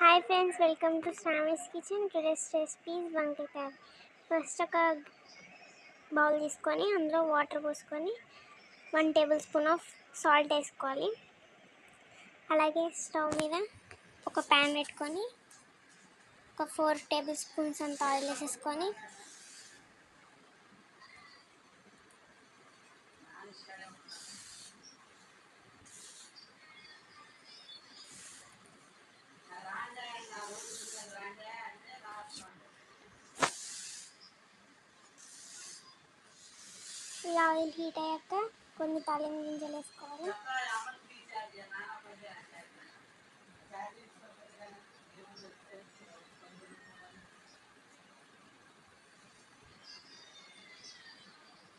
Hi friends, welcome to Sravani's kitchen. Today's recipes వంకాయ curry. First ఒక bowl తీసుకొని అందులో వాటర్ పోసుకొని 1 టేబుల్ స్పూన్ ఆఫ్ సాల్ట్ వేసుకోవాలి. అలాగే స్టవ్ మీద ఒక ప్యాన్ పెట్టుకొని ఒక 4 టేబుల్ స్పూన్స్ అంత ఆయిల్ వేసేసుకొని ఇలా ఆయిల్ హీట్ అయ్యాక కొన్ని తాలింపు గింజలు వేసుకోవాలి.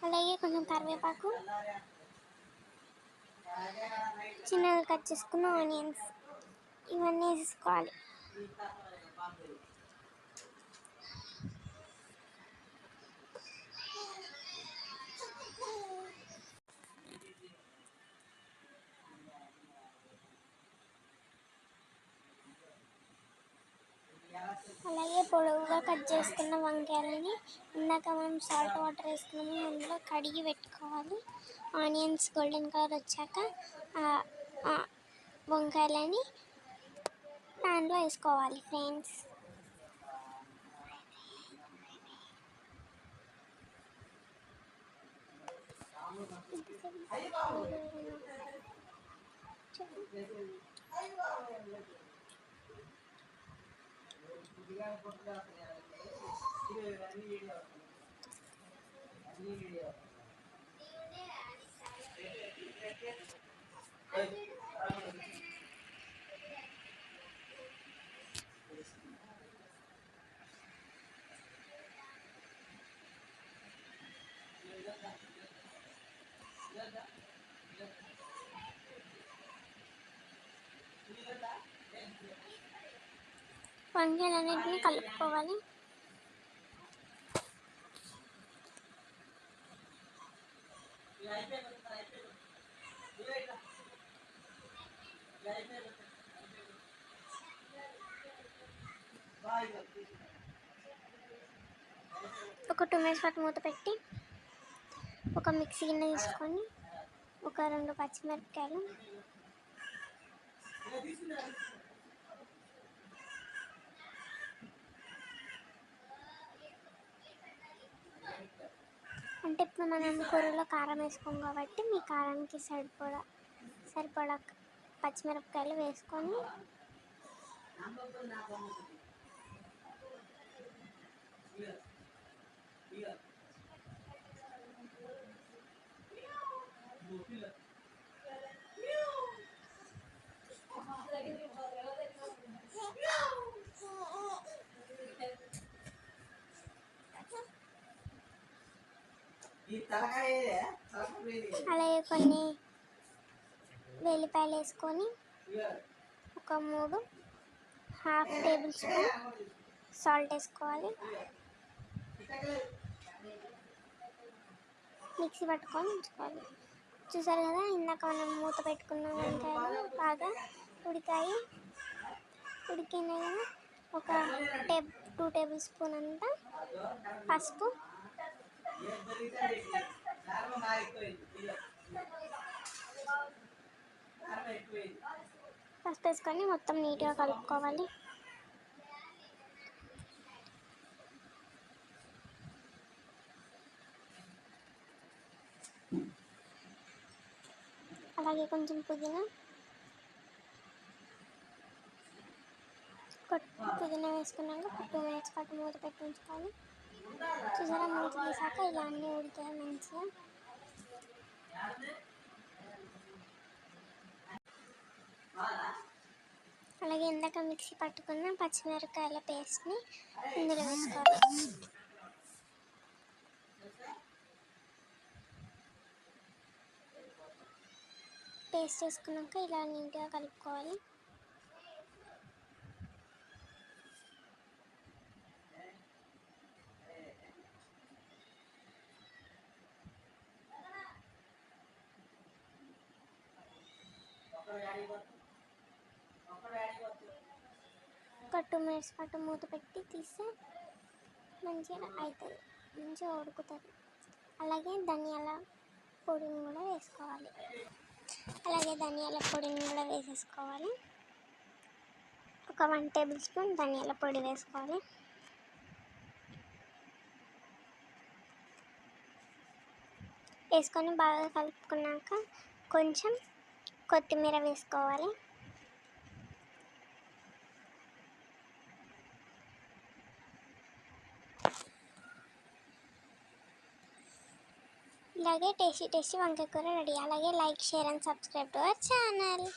అలాగే కొంచెం కరివేపాకు, చిన్నగా కట్ చేసుకున్న ఆనియన్స్ ఇవన్నీ వేసుకోవాలి. అలాగే పొడవుగా కట్ చేసుకున్న వంకాయలని ఇందాక మనం సాల్ట్ వాటర్ వేసుకున్నాము, అందులో కడిగి పెట్టుకోవాలి. ఆనియన్స్ గోల్డెన్ కలర్ వచ్చాక వంకాయలని ప్యాన్లో వేసుకోవాలి ఫ్రెండ్స్. వంకాయలన్నింటినీ కలుపుకోవాలి. ఒక 2 మినిట్స్ పాటు మూత పెట్టి ఒక మిక్సీ గిన్నె తీసుకొని ఒక 2 పచ్చిమిరపకాయలు, అంటే ఇప్పుడు మనం కూరలో కారం వేసుకోం కాబట్టి మీ కారానికి సరిపడా పచ్చిమిరపకాయలు వేసుకొని అలాగే కొన్ని వెల్లిపాయలు వేసుకొని ఒక 3 హాఫ్ టేబుల్ స్పూన్ సాల్ట్ వేసుకోవాలి. మిక్సీ పట్టుకొని ఉంచుకోవాలి. చూసారు కదా, ఇందాక మనం మూత పెట్టుకున్న వంకాయలు బాగా ఉడికినాయి కదా. ఒక 2 టేబుల్ స్పూన్ అంతా పసుపు, వేసుకొని మొత్తం నీట్గా కలుపుకోవాలి. అలాగే కొంచెం పుదీనా వేసుకున్నాక 2 మినిట్స్ పాటు మూత పెట్టి ఉంచుకోవాలి. చూసారా, మూత తీసాక ఇలా అన్నీ ఉడికాయి మంచిగా. అలాగే ఇందాక మిక్సీ పట్టుకున్న పచ్చిమిరపకాయల పేస్ట్ని ఇందులో వేసుకోవాలి. పేస్ట్ వేసుకున్నాక ఇలా నీట్గా కలుపుకోవాలి. ఒక 2 మినిట్స్ పాటు మూత పెట్టి తీస్తే మంచిగా అవుతుంది, మంచిగా ఉడుకుతుంది. అలాగే ధనియాల పొడిని కూడా వేసుకోవాలి. ఒక 1 టేబుల్ స్పూన్ ధనియాల పొడి వేసుకోవాలి. వేసుకొని బాగా కలుపుకున్నాక కొంచెం కొత్తిమీర వేసుకోవాలి. ఇలాగే టేస్టీ వంకాయ కూర రెడీ. అలాగే like, share and subscribe to our channel.